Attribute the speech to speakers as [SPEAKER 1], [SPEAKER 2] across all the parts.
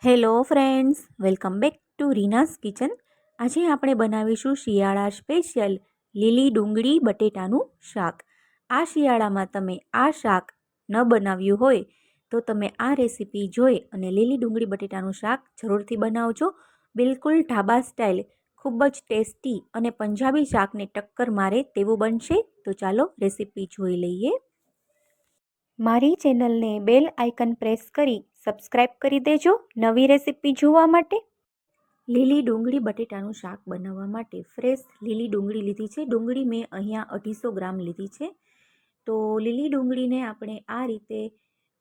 [SPEAKER 1] Hello friends, welcome back to Reena's kitchen. આજે આપણે બનાવીશું શિયાળા સ્પેશિયલ લીલી ડુંગળી બટેટાનું શાક. આ શિયાળામાં તમે આ શાક ન બનાવ્યું હોય તો તમે આ રેસીપી જોઈ અને લીલી ડુંગળી બટેટાનું શાક જરૂરથી બનાવજો. બિલકુલ ઢાબા સ્ટાઇલ, ખૂબ જ ટેસ્ટી અને પંજાબી શાકને ટક્કર મારે તેવું બનશે. તો ચાલો રેસીપી જોઈ લઈએ. મારી ચેનલને બેલ આઇકન પ્રેસ કરી સબસ્ક્રાઇબ કરી દેજો નવી રેસીપી જોવા માટે. લીલી ડુંગળી બટેટાનું શાક બનાવવા માટે ફ્રેશ લીલી ડુંગળી લીધી છે. ડુંગળી મેં અહીંયા 250 ગ્રામ લીધી છે. તો લીલી ડુંગળીને આપણે આ રીતે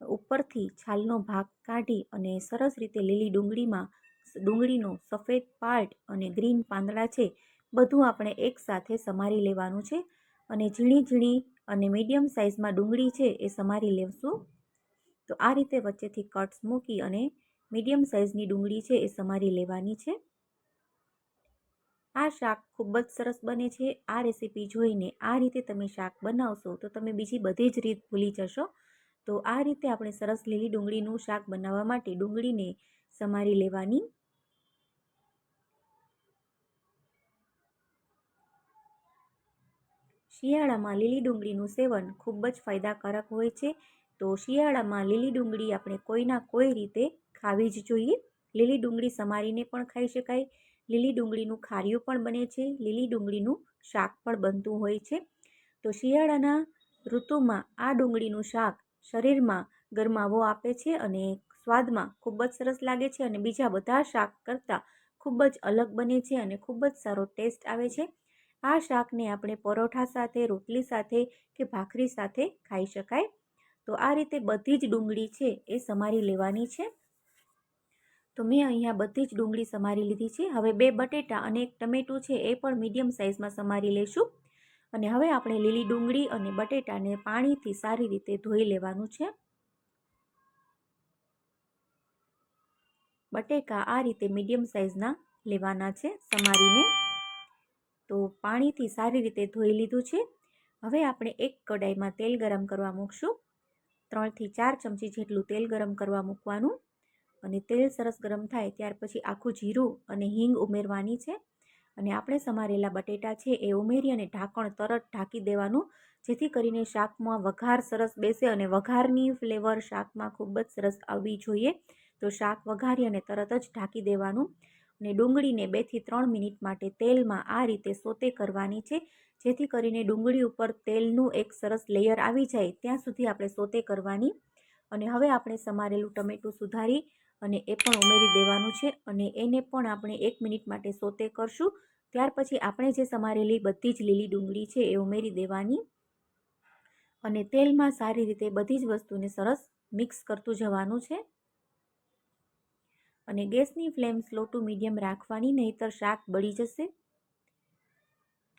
[SPEAKER 1] ઉપરથી છાલનો ભાગ કાઢી અને સરસ રીતે લીલી ડુંગળીનો સફેદ પાર્ટ અને ગ્રીન પાંદડા છે બધું આપણે એકસાથે સમારી લેવાનું છે. અને ઝીણી ઝીણી અને મીડિયમ સાઇઝમાં ડુંગળી છે એ સમારી લેશું. તો આ રીતે વચ્ચેથી કટ્સ મૂકી અને મીડિયમ સાઇઝની ડુંગળી છે એ સમારી લેવાની છે. આ શાક ખૂબ જ સરસ બને છે. આ રેસીપી જોઈને આ રીતે તમે શાક બનાવશો તો તમે બીજી બધી જ રીત ભૂલી જશો. તો આ રીતે આપણે સરસ લીલી ડુંગળીનું શાક બનાવવા માટે ડુંગળીને સમારી લેવાની. શિયાળામાં લીલી ડુંગળીનું સેવન ખૂબ જ ફાયદાકારક હોય છે. તો શિયાળામાં લીલી ડુંગળી આપણે કોઈના કોઈ રીતે ખાવી જ જોઈએ. લીલી ડુંગળી સમારીને પણ ખાઈ શકાય, લીલી ડુંગળીનું ખાર્યું પણ બને છે, લીલી ડુંગળીનું શાક પણ બનતું હોય છે. તો શિયાળાના ઋતુમાં આ ડુંગળીનું શાક શરીરમાં ગરમાવો આપે છે અને સ્વાદમાં ખૂબ જ સરસ લાગે છે અને બીજા બધા શાક કરતાં ખૂબ જ અલગ બને છે અને ખૂબ જ સારો ટેસ્ટ આવે છે. આ શાકને આપણે પરોઠા સાથે, રોટલી સાથે કે ભાખરી સાથે ખાઈ શકાય. તો આ રીતે બધી જ ડુંગળી છે એ સમારી લેવાની છે. તો મેં અહીંયા બધી જ ડુંગળી સમારી લીધી છે. હવે 2 બટેટા અને 1 ટમેટું છે એ પણ મીડિયમ સાઇઝમાં સમારી લઈશું. અને હવે આપણે લીલી ડુંગળી અને બટેટાને પાણીથી સારી રીતે ધોઈ લેવાનું છે. બટેકા આ રીતે મીડિયમ સાઇઝના લેવાના છે સમારીને. તો પાણીથી સારી રીતે ધોઈ લીધું છે. હવે આપણે એક કડાઈમાં તેલ ગરમ કરવા મૂકશું. 3 થી 4 ચમચી જેટલું તેલ ગરમ કરવા મૂકવાનું. અને તેલ સરસ ગરમ થાય ત્યાર પછી આખું જીરું અને હિંગ ઉમેરવાની છે. અને આપણે સમારેલા બટેટા છે એ ઉમેરી અને ઢાંકણ તરત ઢાંકી દેવાનું, જેથી કરીને શાકમાં વઘાર સરસ બેસે અને વઘારની ફ્લેવર શાકમાં ખૂબ જ સરસ આવવી જોઈએ. તો શાક વઘારી અને તરત જ ઢાંકી દેવાનું. અને ડુંગળીને 2 થી 3 મિનિટ માટે તેલમાં આ રીતે સોતે કરવાની છે, જેથી કરીને ડુંગળી ઉપર તેલનું એક સરસ લેયર આવી જાય ત્યાં સુધી આપણે સોતે કરવાની. અને હવે આપણે સમારેલું ટમેટું સુધારી અને એ પણ ઉમેરી દેવાનું છે અને એને પણ આપણે 1 મિનિટ માટે સોતે કરશું. ત્યાર પછી આપણે જે સમારેલી બધી જ લીલી ડુંગળી છે એ ઉમેરી દેવાની અને તેલમાં સારી રીતે બધી જ વસ્તુને સરસ મિક્સ કરતું જવાનું છે. અને ગેસની ફ્લેમ સ્લો ટુ મીડિયમ રાખવાની, નહીંતર શાક બળી જશે.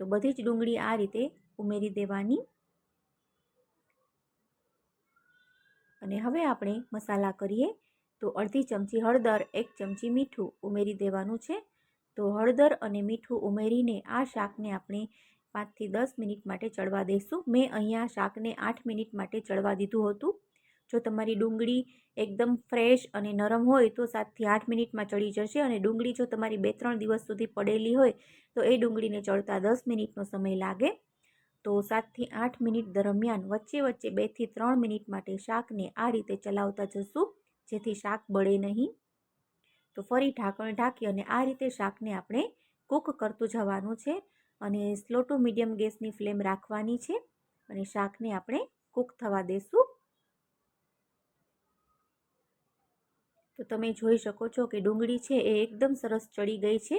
[SPEAKER 1] તો બધી જ ડુંગળી આ રીતે ઉમેરી દેવાની. અને હવે આપણે મસાલા કરીએ. તો અડધી ચમચી હળદર, 1 ચમચી મીઠું ઉમેરી દેવાનું છે. તો હળદર અને મીઠું ઉમેરીને આ શાકને આપણે 5 થી 10 મિનિટ માટે ચડવા દઈશું. મેં અહીંયા શાકને 8 મિનિટ માટે ચડવા દીધું હતું. જો તમારી ડુંગળી એકદમ ફ્રેશ અને નરમ હોય તો 7 થી 8 મિનિટમાં ચડી જશે. અને ડુંગળી જો તમારી 2-3 દિવસ સુધી પડેલી હોય તો એ ડુંગળીને ચડતા 10 મિનિટનો સમય લાગે. તો 7 થી 8 મિનિટ દરમિયાન વચ્ચે 2 થી 3 મિનિટ માટે શાકને આ રીતે ચલાવતા જશું, જેથી શાક બળે નહીં. તો ફરી ઢાંકણ ઢાંકી અને આ રીતે શાકને આપણે કૂક કરતું જવાનું છે. અને સ્લો ટુ મીડિયમ ગેસની ફ્લેમ રાખવાની છે અને શાકને આપણે કૂક થવા દેશું. તો તમે જોઈ શકો છો કે ડુંગળી છે એ એકદમ સરસ ચડી ગઈ છે.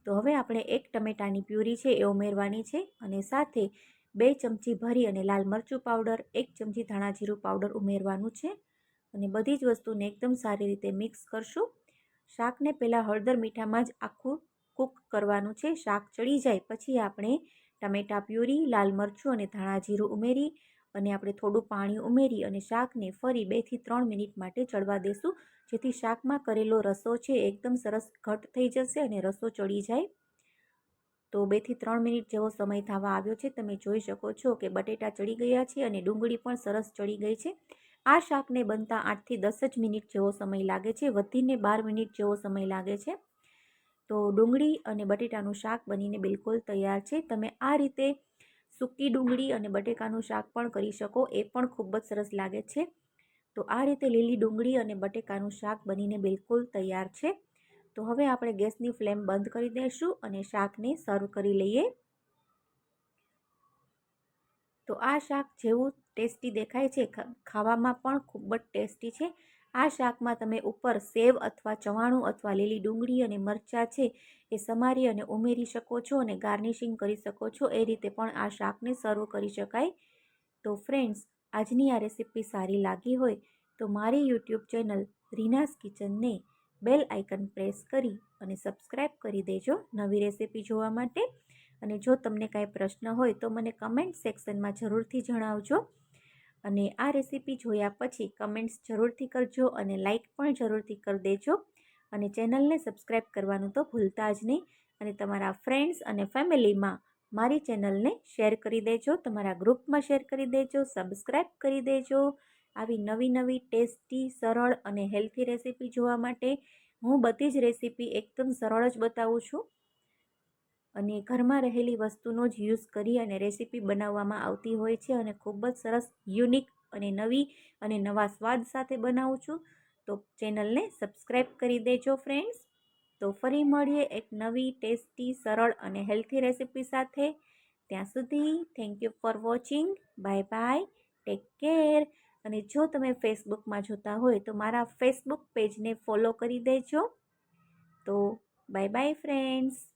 [SPEAKER 1] તો હવે આપણે 1 ટમેટાની પ્યુરી છે એ ઉમેરવાની છે અને સાથે 2 ચમચી ભરી અને લાલ મરચું પાવડર, 1 ચમચી ધાણા જીરું પાવડર ઉમેરવાનું છે. અને બધી જ વસ્તુને એકદમ સારી રીતે મિક્સ કરશું. શાકને પહેલાં હળદર મીઠામાં જ આખું કૂક કરવાનું છે. શાક ચડી જાય પછી આપણે ટામેટા પ્યુરી, લાલ મરચું અને ધાણા જીરું ઉમેરી અને આપણે થોડું પાણી ઉમેરી અને શાકને ફરી 2 થી 3 મિનિટ માટે ચડવા દેશું, જેથી શાકમાં કરેલો રસો છે એકદમ સરસ ઘટ થઈ જશે અને રસો ચડી જાય. તો 2 થી 3 મિનિટ જેવો સમય થવા આવ્યો છે. તમે જોઈ શકો છો કે બટેટા ચડી ગયા છે અને ડુંગળી પણ સરસ ચડી ગઈ છે. આ શાકને બનતા 8થી 10 જ મિનિટ જેવો સમય લાગે છે, વધીને 12 મિનિટ જેવો સમય લાગે છે. તો ડુંગળી અને બટેટાનું શાક બનીને બિલકુલ તૈયાર છે. તમે આ રીતે સૂકી ડુંગળી અને બટેકાનું શાક પણ કરી શકો, એ પણ ખૂબ જ સરસ લાગે છે. તો આ રીતે લીલી ડુંગળી અને બટેકાનું શાક બનીને બિલકુલ તૈયાર છે. તો હવે આપણે ગેસની ફ્લેમ બંધ કરી દઈશું અને શાકને સર્વ કરી લઈએ. તો આ શાક જેવું ટેસ્ટી દેખાય છે, ખાવામાં પણ ખૂબ જ ટેસ્ટી છે. આ શાકમાં તમે ઉપર સેવ અથવા ચવાણું અથવા લીલી ડુંગળી અને મરચાં છે એ સમારી અને ઉમેરી શકો છો અને ગાર્નિશિંગ કરી શકો છો. એ રીતે પણ આ શાકને સર્વ કરી શકાય. તો ફ્રેન્ડ્સ, આજની આ રેસીપી સારી લાગી હોય તો મારી યુટ્યુબ ચેનલ રીનાસ કિચનને બેલ આઇકન પ્રેસ કરી અને સબસ્ક્રાઈબ કરી દેજો નવી રેસીપી જોવા માટે. અને જો તમને કાંઈ પ્રશ્ન હોય તો મને કમેન્ટ સેક્શનમાં જરૂરથી જણાવજો. અને આ રેસીપી જોયા પછી કમેન્ટ્સ જરૂરથી કરજો અને લાઈક પણ જરૂરથી કરી દેજો. અને ચેનલને સબસ્ક્રાઈબ કરવાનું તો ભૂલતા જ નહીં. અને તમારા ફ્રેન્ડ્સ અને ફેમિલીમાં મારી ચેનલને શેર કરી દેજો, તમારા ગ્રુપમાં શેર કરી દેજો, સબસ્ક્રાઈબ કરી દેજો. આવી નવી ટેસ્ટી, સરળ અને હેલ્ધી રેસીપી જોવા માટે હું બધી જ રેસીપી એકદમ સરળ જ બતાવું છું. અને ઘરમાં રહેલી વસ્તુનો જ યુઝ કરી અને રેસીપી બનાવવામાં આવતી હોય છે અને ખૂબ જ સરસ, યુનિક અને નવી અને નવા સ્વાદ સાથે બનાવું છું. તો ચેનલને સબસ્ક્રાઈબ કરી દેજો ફ્રેન્ડ્સ. તો ફરી મળીએ એક નવી ટેસ્ટી, સરળ અને હેલ્ધી રેસીપી સાથે. ત્યાં સુધી thank you for watching. Bye bye, take care. અને જો તમે ફેસબુકમાં જોતા હોય તો મારા ફેસબુક પેજને ફોલો કરી દેજો. તો બાય બાય ફ્રેન્ડ્સ.